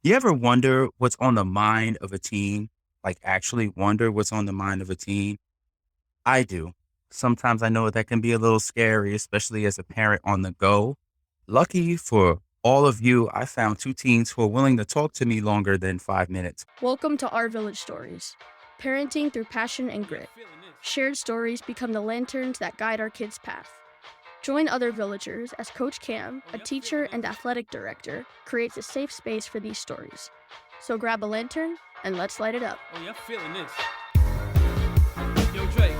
You ever wonder what's on the mind of a teen? Like, actually wonder what's on the mind of a teen? I do. Sometimes I know that can be a little scary, especially as a parent on the go. Lucky for all of you, I found two teens who are willing to talk to me longer than 5 minutes. Welcome to Our Village Stories, parenting through passion and grit. Shared stories become the lanterns that guide our kids' path. Join other villagers as Coach Cam, a teacher and athletic director, creates a safe space for these stories. So grab a lantern and let's light it up. Oh, yeah, I'm feeling this. Yo, Drake,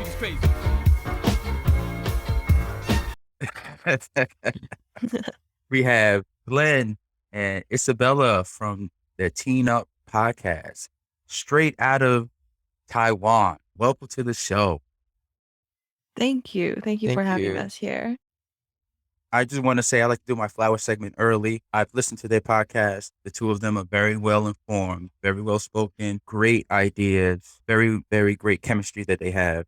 this beat is crazy. We have Glenn and Isabella from the Teen Up podcast, straight out of Taiwan. Welcome to the show. Thank you. Thank you for Thank having you. us here. I just want to say I like to do my flower segment early. I've listened to their podcast. The two of them are very well informed, very well spoken, great ideas, very, very great chemistry that they have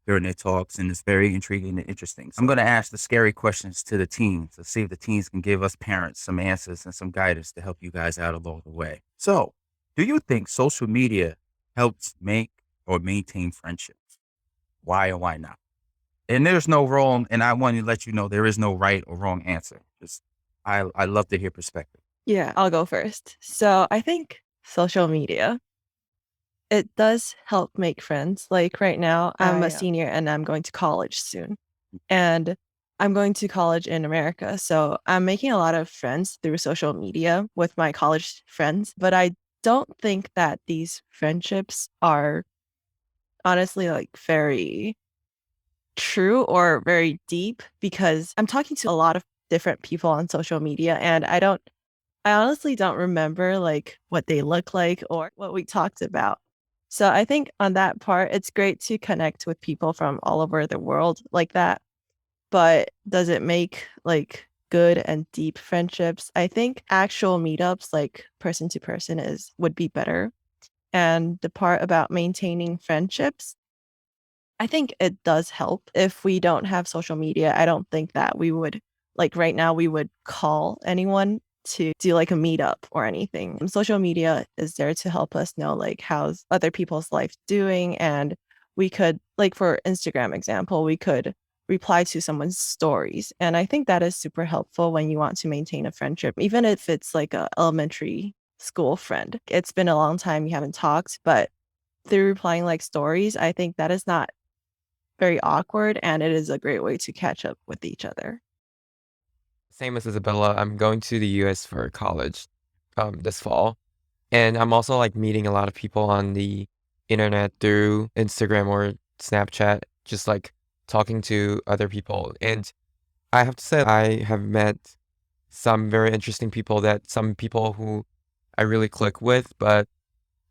during their talks, and it's very intriguing and interesting. So I'm going to ask the scary questions to the teens to see if the teens can give us parents some answers and some guidance to help you guys out along the way. So, do you think social media helps make or maintain friendships? Why or why not? And there's no wrong, and I want to let you know there is no right or wrong answer. Just I love to hear perspective. Yeah, I'll go first. So I think social media, it does help make friends. Like right now, I'm a senior and I'm going to college soon. And I'm going to college in America. So I'm making a lot of friends through social media with my college friends. But I don't think that these friendships are honestly like very true or very deep because I'm talking to a lot of different people on social media and I honestly don't remember like what they look like or what we talked about. So I think on that part, it's great to connect with people from all over the world like that. But does it make like good and deep friendships? I think actual meetups, like person to person, is would be better. And the part about maintaining friendships, I think it does help. If we don't have social media, I don't think that we would like right now we would call anyone to do like a meetup or anything. Social media is there to help us know like how's other people's life doing, and we could like for Instagram example, we could reply to someone's stories. And I think that is super helpful when you want to maintain a friendship, even if it's like a elementary school friend. It's been a long time you haven't talked, but through replying like stories, I think that is not very awkward and it is a great way to catch up with each other. Same as Isabella, I'm going to the US for college this fall. And I'm also like meeting a lot of people on the internet through Instagram or Snapchat, just like talking to other people. And I have to say, I have met some very interesting people some people who I really click with. But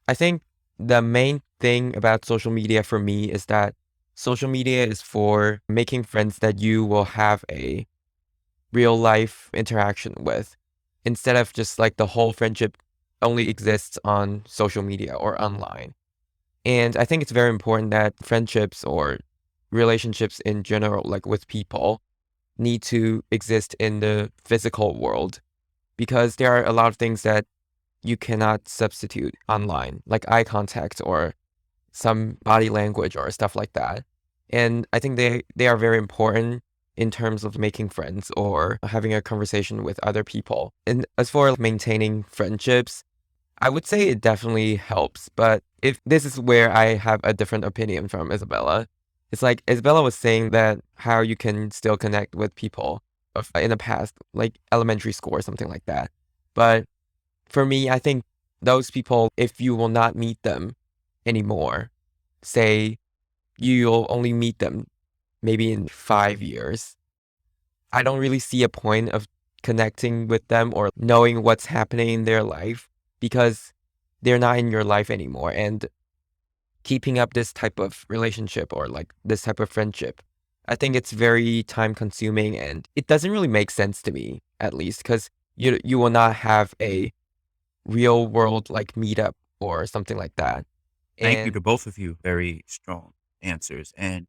I think the main thing about social media for me is that social media is for making friends that you will have a real life interaction with instead of just like the whole friendship only exists on social media or online. And I think it's very important that friendships or relationships in general, like with people, need to exist in the physical world because there are a lot of things that you cannot substitute online, like eye contact or some body language or stuff like that. And I think they are very important in terms of making friends or having a conversation with other people. And as for maintaining friendships, I would say it definitely helps. But if this is where I have a different opinion from Isabella, it's like Isabella was saying that how you can still connect with people in the past, like elementary school or something like that. But for me, I think those people, if you will not meet them anymore, say you'll only meet them maybe in 5 years, I don't really see a point of connecting with them or knowing what's happening in their life because they're not in your life anymore. And keeping up this type of relationship or like this type of friendship, I think it's very time consuming and it doesn't really make sense to me, at least, because you will not have a real world like meetup or something like that. Thank you And to both of you. Very strong answers. And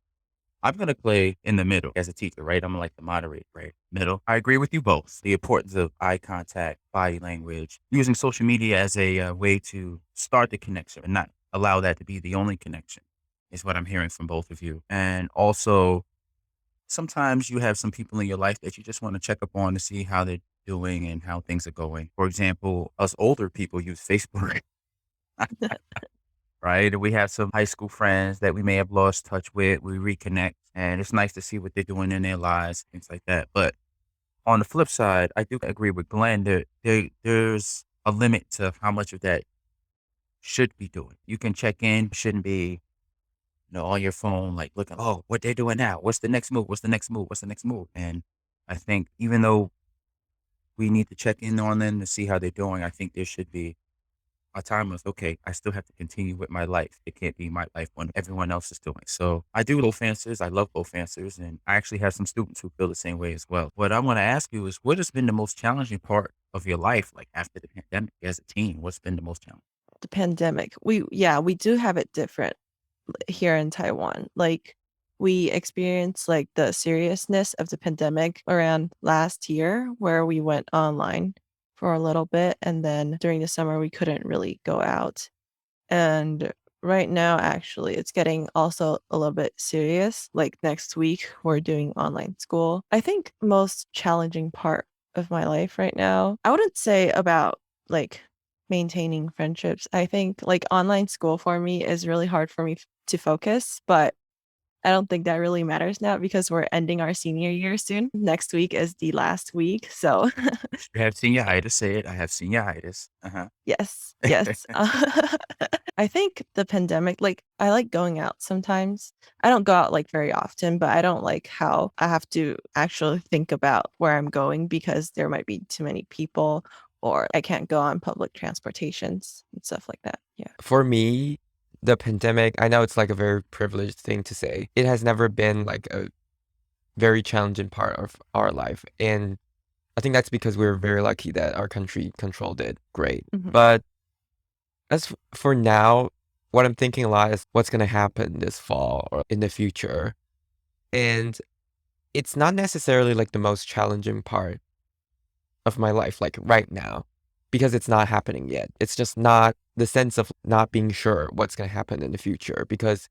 I'm going to play in the middle as a teacher, right? I'm like the moderator, right? Middle. I agree with you both. The importance of eye contact, body language, using social media as a way to start the connection and not allow that to be the only connection is what I'm hearing from both of you. And also, sometimes you have some people in your life that you just want to check up on to see how they're doing and how things are going. For example, us older people use Facebook. Right? We have some high school friends that we may have lost touch with. We reconnect, and it's nice to see what they're doing in their lives, things like that. But on the flip side, I do agree with Glenn that there's a limit to how much of that should be doing. You can check in, shouldn't be, on your phone, like looking, oh, what they're doing now. What's the next move? What's the next move? What's the next move? And I think even though we need to check in on them to see how they're doing, I think there should be a time of, okay, I still have to continue with my life. It can't be my life when everyone else is doing. So I do both answers. I love both answers. And I actually have some students who feel the same way as well. What I want to ask you is what has been the most challenging part of your life, like after the pandemic as a teen? What's been the most challenging? The pandemic. We do have it different here in Taiwan. Like we experienced like the seriousness of the pandemic around last year where we went online for a little bit and then during the summer we couldn't really go out. And right now actually it's getting also a little bit serious. Like next week we're doing online school. I think most challenging part of my life right now, I wouldn't say about like maintaining friendships. I think like online school for me is really hard for me to focus, but I don't think that really matters now because we're ending our senior year soon. Next week is the last week. So, You have senioritis. Say it. I have senioritis. Uh-huh. yes, yes. I think the pandemic, like, I like going out sometimes. I don't go out like very often, but I don't like how I have to actually think about where I'm going because there might be too many people or I can't go on public transportations and stuff like that. Yeah. For me, the pandemic, I know it's like a very privileged thing to say. It has never been like a very challenging part of our life. And I think that's because we were very lucky that our country controlled it great. Mhm. But as for now, what I'm thinking a lot is what's going to happen this fall or in the future. And it's not necessarily like the most challenging part of my life, like right now, because it's not happening yet. It's just not the sense of not being sure what's going to happen in the future because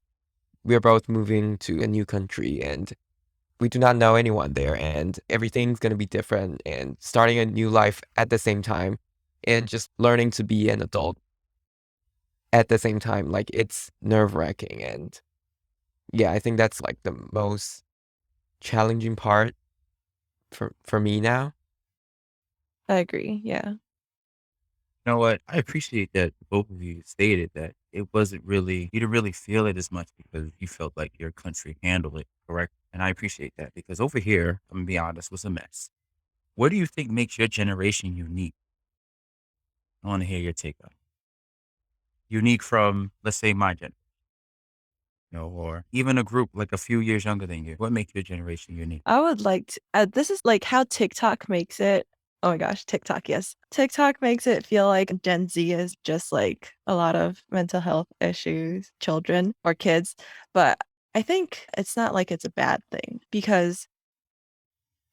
we are both moving to a new country and we do not know anyone there and everything's going to be different and starting a new life at the same time and just learning to be an adult at the same time. Like it's nerve-wracking. And yeah, I think that's like the most challenging part for me now. I agree. Yeah. You know what? I appreciate that both of you stated that it wasn't really, you didn't really feel it as much because you felt like your country handled it correct. And I appreciate that because over here, I'm gonna be honest, was a mess. What do you think makes your generation unique? I want to hear your take on it. Unique from, let's say, my generation, or even a group like a few years younger than you. What makes your generation unique? I would like to, this is like how TikTok makes it. Oh my gosh, TikTok, yes. TikTok makes it feel like Gen Z is just like a lot of mental health issues, children or kids. But I think it's not like it's a bad thing because,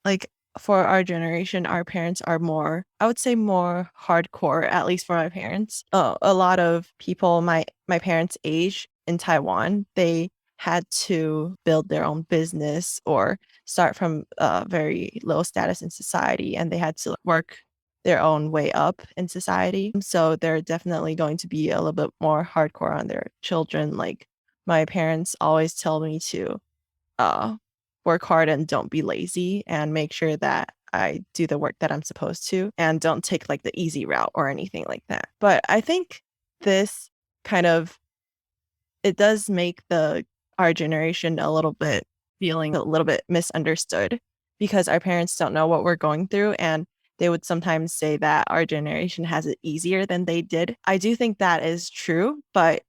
like, for our generation, our parents are more, I would say, more hardcore, at least for my parents. A lot of people, my parents' age in Taiwan, they had to build their own business or start from a very low status in society and they had to work their own way up in society. So they're definitely going to be a little bit more hardcore on their children. Like my parents always tell me to uh, work hard and don't be lazy and make sure that I do the work that I'm supposed to and don't take like the easy route or anything like that. But I think this kind of, it does make our generation a little bit feeling a little bit misunderstood because our parents don't know what we're going through and they would sometimes say that our generation has it easier than they did. I do think that is true, but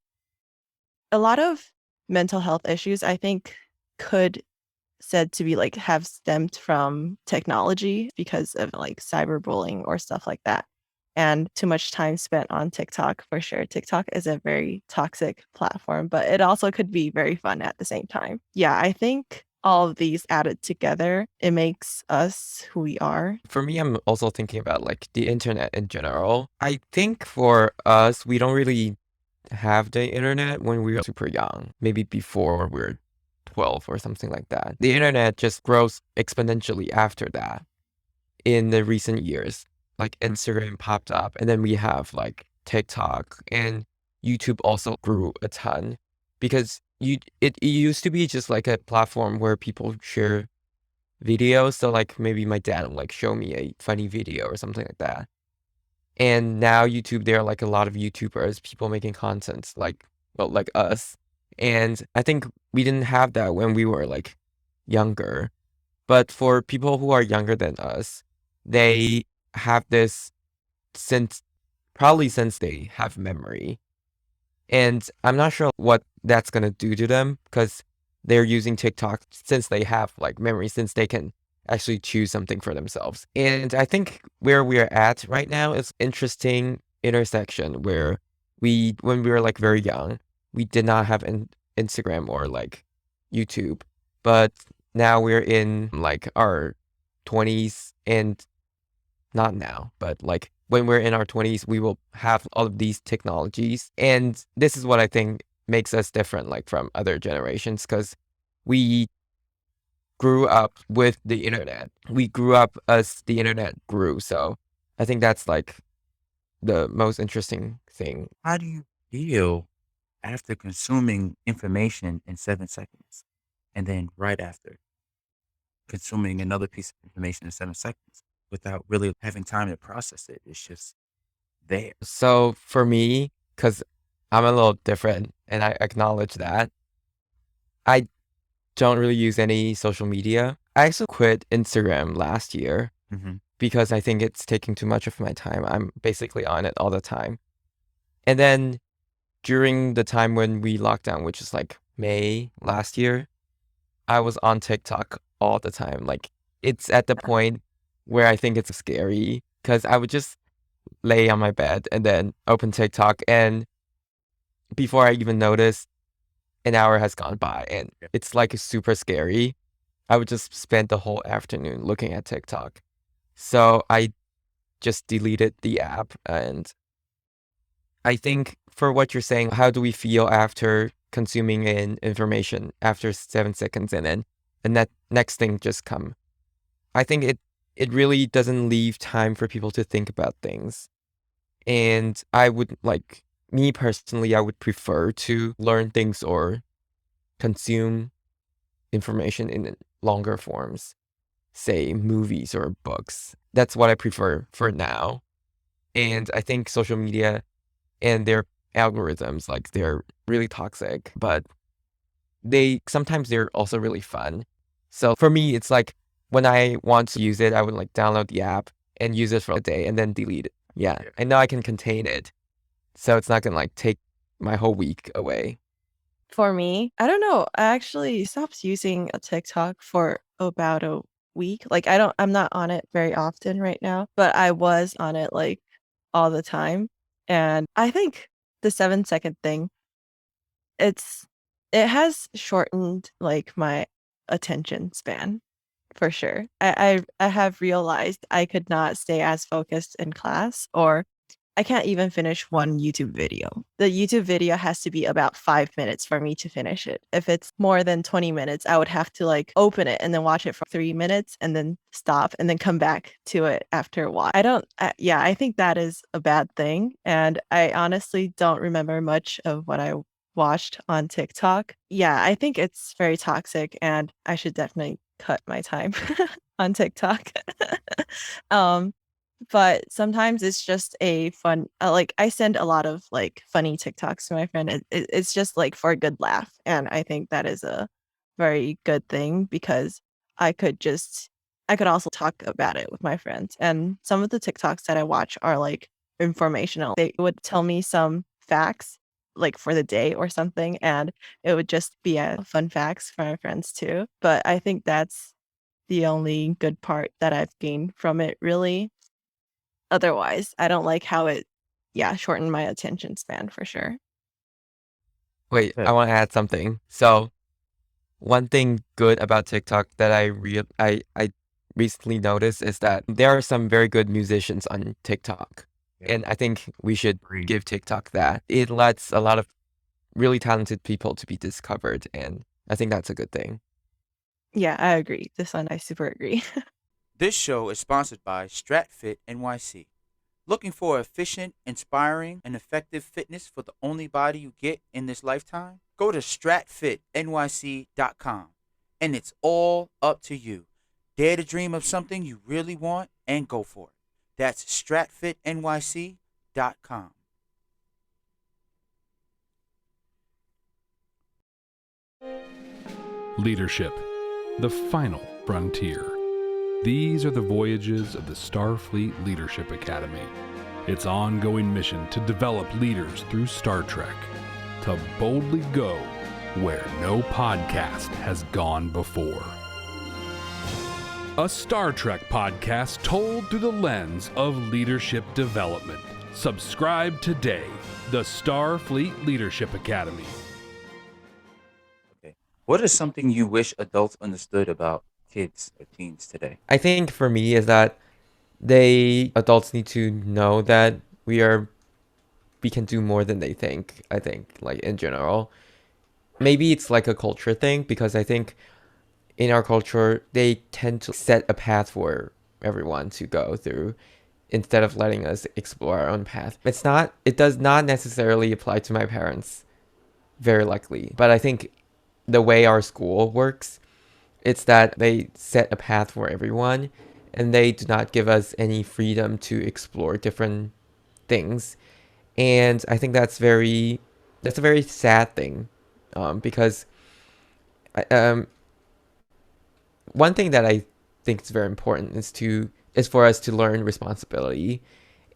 a lot of mental health issues I think could said to be like have stemmed from technology because of like cyberbullying or stuff like that. and too much time spent on TikTok for sure. TikTok is a very toxic platform, but it also could be very fun at the same time. Yeah, I think all of these added together, it makes us who we are. For me, I'm also thinking about like the internet in general. I think for us, we don't really have the internet when we were super young, maybe before we were 12 or something like that. The internet just grows exponentially after that in the recent years. Like Instagram popped up, and then we have like TikTok, and YouTube also grew a ton because it used to be just like a platform where people share videos. So like maybe my dad will like show me a funny video or something like that. And now YouTube, there are like a lot of YouTubers, people making content like, well, like us. And I think we didn't have that when we were like younger. But for people who are younger than us, they have this probably since they have memory. And I'm not sure what that's going to do to them because they're using TikTok since they have like memory, since they can actually choose something for themselves. And I think where we're at right now is interesting intersection where when we were like very young, we did not have an Instagram or like YouTube, but now we're in like our 20s, and not now, but like when we're in our 20s, we will have all of these technologies. And this is what I think makes us different like from other generations, because we grew up with the internet. We grew up as the internet grew. So I think that's like the most interesting thing. How do you feel after consuming information in 7 seconds and then right after consuming another piece of information in 7 seconds without really having time to process it? It's just there. So for me, because I'm a little different and I acknowledge that, I don't really use any social media. I actually quit Instagram last year Mm-hmm. because I think it's taking too much of my time. I'm basically on it all the time. And then during the time when we locked down, which is like May last year, I was on TikTok all the time. Like it's at the point where I think it's scary because I would just lay on my bed and then open TikTok, and before I even notice, an hour has gone by, and it's like super scary. I would just spend the whole afternoon looking at TikTok. So I just deleted the app. And I think for what you're saying, how do we feel after consuming information after 7 seconds in it, and that next thing just come? I think it really doesn't leave time for people to think about things. And I would like, me personally, I would prefer to learn things or consume information in longer forms, say movies or books. That's what I prefer for now. And I think social media and their algorithms, like they're really toxic, but sometimes they're also really fun. So for me, it's like when I want to use it, I would like download the app and use it for a day and then delete it. Yeah, I know I can contain it. So it's not gonna like take my whole week away. For me, I don't know. I actually stopped using a TikTok for about a week. Like I'm not on it very often right now, but I was on it like all the time. And I think the 7 second thing, it has shortened like my attention span for sure. I have realized I could not stay as focused in class, or I can't even finish one YouTube video. The YouTube video has to be about 5 minutes for me to finish it. If it's more than 20 minutes, I would have to like open it and then watch it for 3 minutes and then stop and then come back to it after a while. I think that is a bad thing. And I honestly don't remember much of what I watched on TikTok. Yeah, I think it's very toxic and I should definitely cut my time on TikTok. um, but sometimes it's just a fun, like I send a lot of like funny TikToks to my friend. It's just like for a good laugh. And I think that is a very good thing because I could also talk about it with my friends. And some of the TikToks that I watch are like informational. They would tell me some facts like for the day or something, and it would just be fun facts for my friends too. But I think that's the only good part that I've gained from it, really. otherwise. I don't like how it shortened my attention span for sure. Wait, Yeah. I want to add something. So one thing good about TikTok that I recently noticed is that there are some very good musicians on TikTok. Yeah. And I think we should Agreed. give TikTok that. It lets a lot of really talented people to be discovered, and I think that's a good thing. Yeah, I agree. This one, I super agree. This show is sponsored by StratFit NYC. Looking for efficient, inspiring, and effective fitness for the only body you get in this lifetime? Go to stratfitnyc.com, and it's all up to you. Dare to dream of something you really want and go for it. That's stratfitnyc.com. Leadership, the final frontier. These are the voyages of the Starfleet Leadership Academy. Its ongoing mission to develop leaders through Star Trek, to boldly go where no podcast has gone before. A Star Trek podcast told through the lens of leadership development. Subscribe today. The Starfleet Leadership Academy. Okay. What is something you wish adults understood about kids or teens today? I think for me is that adults need to know that we can do more than they think, I think, like in general. Maybe it's like a culture thing, because I think in our culture, they tend to set a path for everyone to go through instead of letting us explore our own path. It does not necessarily apply to my parents, very likely. But I think the way our school works, it's that they set a path for everyone, and they do not give us any freedom to explore different things. And I think that's a very sad thing, because one thing that I think is very important is for us to learn responsibility.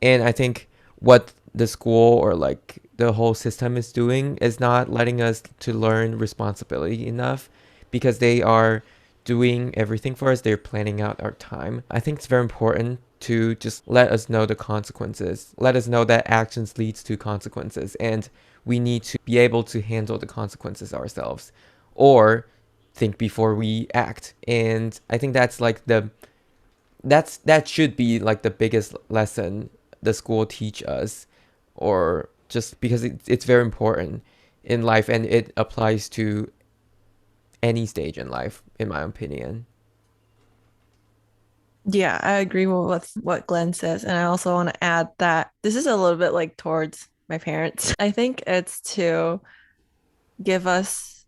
And I think what the school or like the whole system is doing is not letting us to learn responsibility enough, because they are doing everything for us. They're planning out our time. I think it's very important to just let us know the consequences. Let us know that actions leads to consequences, and we need to be able to handle the consequences ourselves, or think before we act. And I think that should be like the biggest lesson the school teach us, or just because it's very important in life, and it applies to any stage in life, in my opinion. Yeah, I agree with what Glenn says. And I also want to add that this is a little bit like towards my parents. I think it's to give us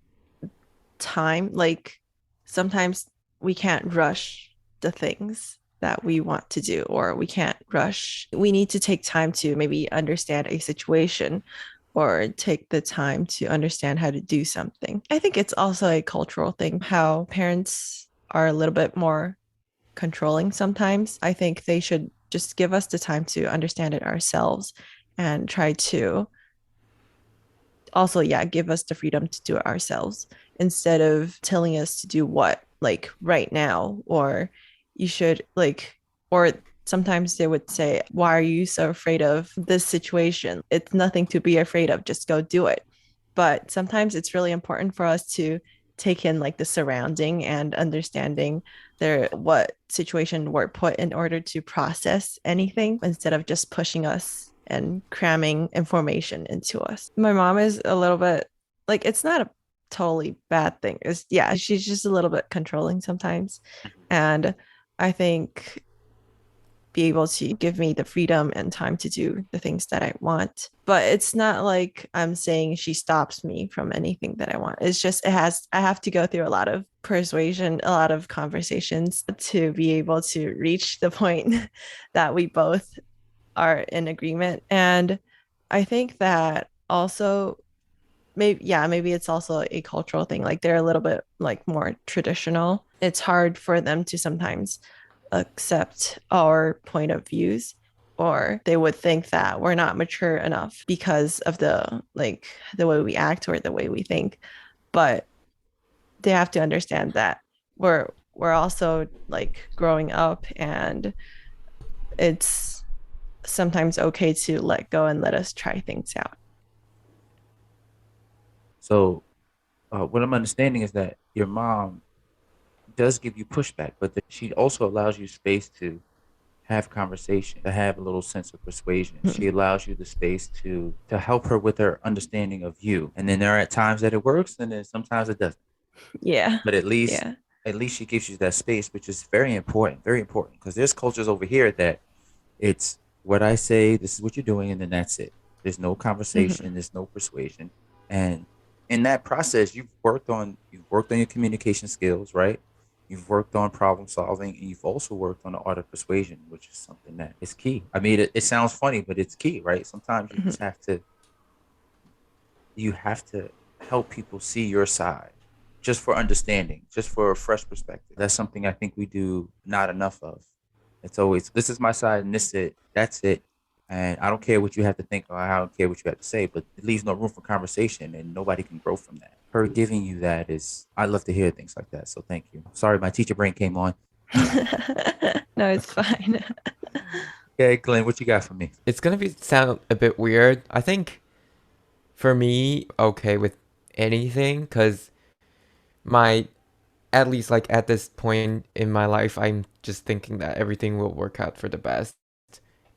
time. Like sometimes we can't rush the things that we want to do, or we can't rush. We need to take time to maybe understand a situation, or take the time to understand how to do something. I think it's also a cultural thing, how parents are a little bit more controlling sometimes. I think they should just give us the time to understand it ourselves, and try to also, give us the freedom to do it ourselves, instead of telling us to do what, like right now, or you should or sometimes they would say, why are you so afraid of this situation? It's nothing to be afraid of, just go do it. But sometimes it's really important for us to take in like the surrounding and understanding what situation we're put in order to process anything, instead of just pushing us and cramming information into us. My mom is a little bit like, it's not a totally bad thing. She's just a little bit controlling sometimes. And I think be able to give me the freedom and time to do the things that I want. But it's not like I'm saying she stops me from anything that I want. It's just I have to go through a lot of persuasion, a lot of conversations to be able to reach the point that we both are in agreement. And I think that also maybe it's also a cultural thing. Like they're a little bit like more traditional. It's hard for them to sometimes accept our point of views, or they would think that we're not mature enough because of the way we act or the way we think. But they have to understand that we're also like growing up, and it's sometimes okay to let go and let us try things out. So, what I'm understanding is that your mom does give you pushback, but that she also allows you space to have conversation, to have a little sense of persuasion. She allows you the space to help her with her understanding of you. And then there are times that it works, and then sometimes it doesn't. Yeah. But Yeah. at least she gives you that space, which is very important. Because there's cultures over here that it's what I say, this is what you're doing, and then that's it. There's no conversation, there's no persuasion. And in that process, you've worked on your communication skills, right? You've worked on problem solving, and you've also worked on the art of persuasion, which is something that is key. I mean, it sounds funny, but it's key, right? Sometimes you just have to help people see your side just for understanding, just for a fresh perspective. That's something I think we do not enough of. It's always, this is my side and this is it. That's it. And I don't care what you have to think or I don't care what you have to say, but it leaves no room for conversation and nobody can grow from that. Her giving you that is, I love to hear things like that. So thank you. Sorry, my teacher brain came on. No, it's fine. Okay, Glenn, what you got for me? It's gonna sound a bit weird. I think for me, okay with anything, because at least like at this point in my life, I'm just thinking that everything will work out for the best.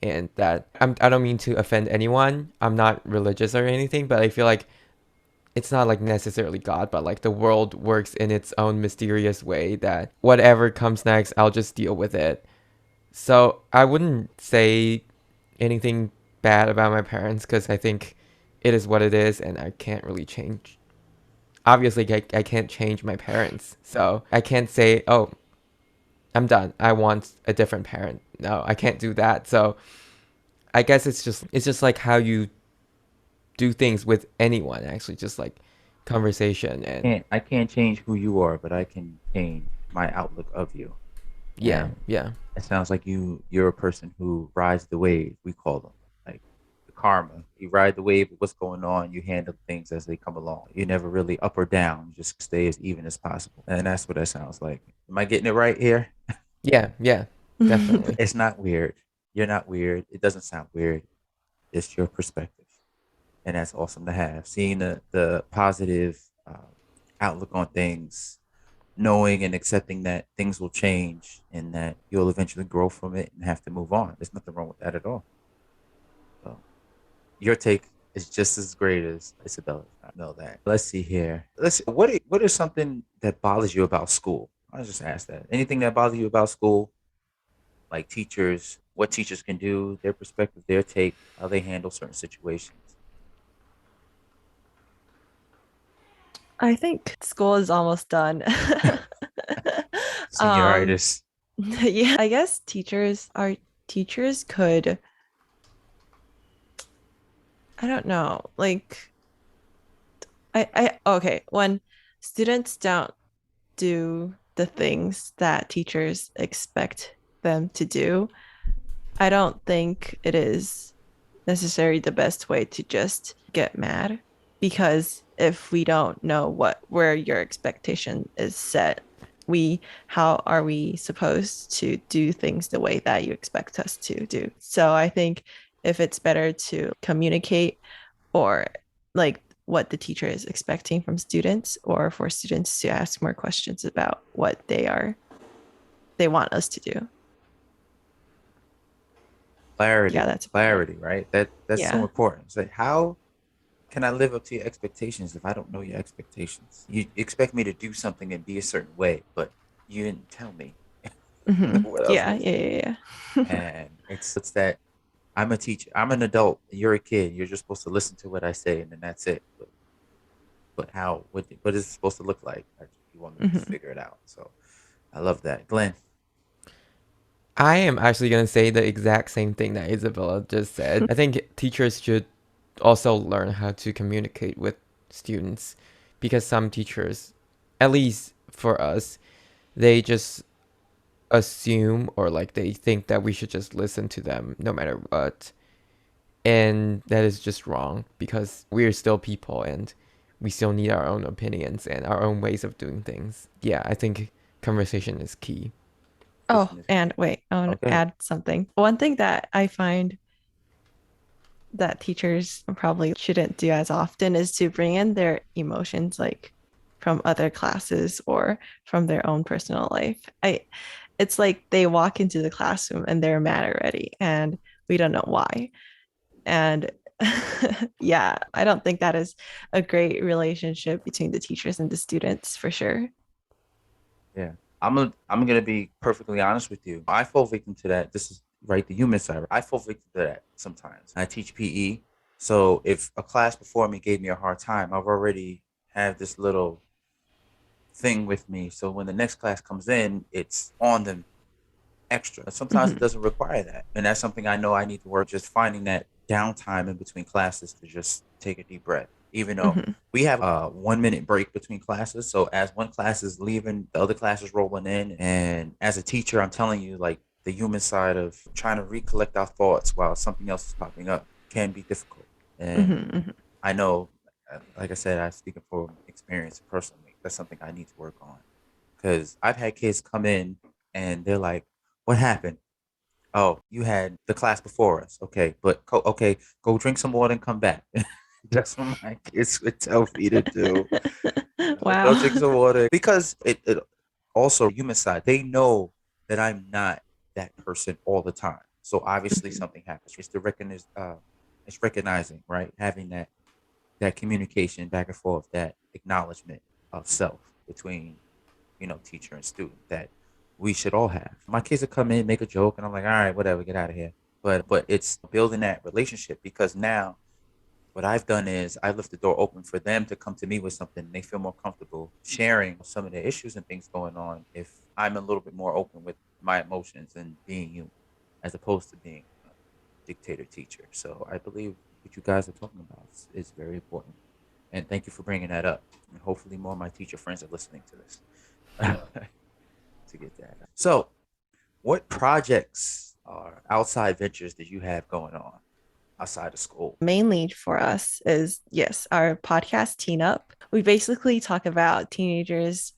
And that I don't mean to offend anyone. I'm not religious or anything, but I feel like it's not like necessarily God, but like the world works in its own mysterious way that whatever comes next, I'll just deal with it. So I wouldn't say anything bad about my parents because I think it is what it is and I can't really change. Obviously, I can't change my parents. So I can't say, oh, I'm done. I want a different parent. No, I can't do that. So I guess it's just like how you do things with anyone, actually, just like conversation and I can't change who you are, but I can change my outlook of you. yeah, And yeah. it sounds like you're a person who rides the wave, we call them. Like the karma. You ride the wave of what's going on, you handle things as they come along. You're never really up or down, you just stay as even as possible. And that's what that sounds like. Am I getting it right here? Yeah, yeah, definitely. It's not weird. You're not weird. It doesn't sound weird. It's your perspective. And that's awesome to have. Seeing the positive outlook on things, knowing and accepting that things will change and that you'll eventually grow from it and have to move on. There's nothing wrong with that at all. So your take is just as great as Isabella's. I know that. Let's see here. What is something that bothers you about school? I'll just ask that. Anything that bothers you about school, like teachers, what teachers can do, their perspective, their take, how they handle certain situations. I think school is almost done. Senioritis. Yeah, I guess our teachers could, I don't know, like okay, when students don't do the things that teachers expect them to do, I don't think it is necessarily the best way to just get mad, because if we don't know where your expectation is set, how are we supposed to do things the way that you expect us to do? So I think if it's better to communicate, or like what the teacher is expecting from students, or for students to ask more questions about what they want us to do. Clarity. Yeah, that's clarity, right? That's so Yeah. important. It's like, how can I live up to your expectations if I don't know your expectations? You expect me to do something and be a certain way, but you didn't tell me what else Yeah, was. yeah. And it's that I'm a teacher. I'm an adult. You're a kid. You're just supposed to listen to what I say, and then that's it. But how? What is it supposed to look like? You want me to figure it out. So I love that, Glenn. I am actually going to say the exact same thing that Isabella just said. I think teachers should also learn how to communicate with students because some teachers, at least for us, they just assume or like they think that we should just listen to them no matter what. And that is just wrong because we're still people and we still need our own opinions and our own ways of doing things. Yeah, I think conversation is key. Oh, and wait, I want to Okay. add something. One thing that I find that teachers probably shouldn't do as often is to bring in their emotions, like from other classes or from their own personal life. It's like they walk into the classroom and they're mad already, and we don't know why. And yeah, I don't think that is a great relationship between the teachers and the students for sure. Yeah. I'm gonna be perfectly honest with you. I fall victim to that. This is right, the human side. I fall victim to that sometimes. I teach PE. So if a class before me gave me a hard time, I've already have this little thing with me. So when the next class comes in, it's on them extra. Sometimes it Mhm, doesn't require that. And that's something I know I need to work, just finding that downtime in between classes to just take a deep breath. Even though mhm, we have a 1 minute break between classes. So as one class is leaving, the other class is rolling in. And as a teacher, I'm telling you, like the human side of trying to recollect our thoughts while something else is popping up can be difficult. And mhm, mhm. I know, like I said, I'm speaking from experience personally. That's something I need to work on because I've had kids come in and they're like, "What happened? Oh, you had the class before us. Okay, but okay, go drink some water and come back." That's what my kids would tell me to do. Go drink Wow. some water because it also human side. They know that I'm not that person all the time. So obviously Mhm, something happens. It's recognizing, right? Having that communication back and forth, that acknowledgement of self between, teacher and student that we should all have. My kids would come in, make a joke, and I'm like, all right, whatever, get out of here. But it's building that relationship because now what I've done is I left the door open for them to come to me with something and they feel more comfortable sharing some of the issues and things going on if I'm a little bit more open with my emotions and being you as opposed to being a dictator teacher. So I believe what you guys are talking about is very important. And thank you for bringing that up. And hopefully more of my teacher friends are listening to this to get that. So, what projects or outside ventures did you have going on outside of school? mainly for us is yes, our podcast Teen Up. We basically talk about teenagers'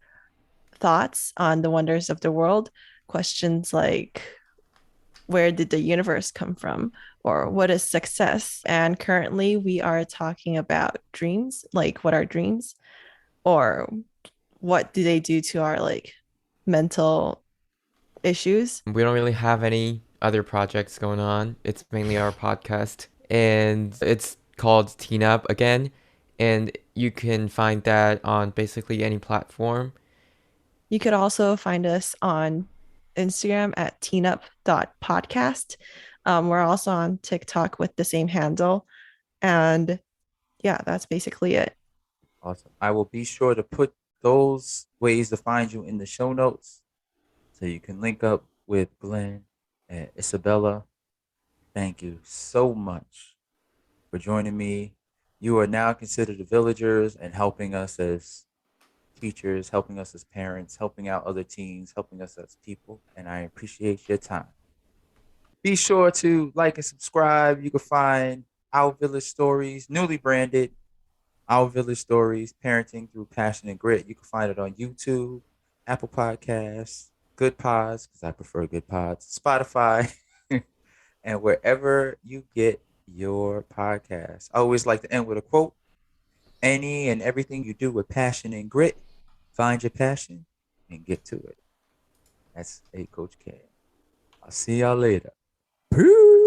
thoughts on the wonders of the world, questions like where did the universe come from or what is success? And currently we are talking about dreams, like what are dreams or what do they do to our like mental issues? We don't really have any other projects going on. It's mainly our podcast, and it's called Teen Up again. And you can find that on basically any platform. You could also find us on Instagram at teenup.podcast. We're also on TikTok with the same handle. And yeah, that's basically it. Awesome. I will be sure to put those ways to find you in the show notes so you can link up with Glenn and Isabella. Thank you so much for joining me. You are now considered the villagers and helping us as teachers, helping us as parents, helping out other teens, helping us as people. And I appreciate your time. Be sure to like and subscribe. You can find Our Village Stories, newly branded Our Village Stories, Parenting Through Passion and Grit. You can find it on YouTube, Apple Podcasts, Good Pods, because I prefer Good Pods, Spotify, and wherever you get your podcasts. I always like to end with a quote. Any and everything you do with passion and grit, find your passion and get to it. That's a Coach K. I'll see y'all later. Peace.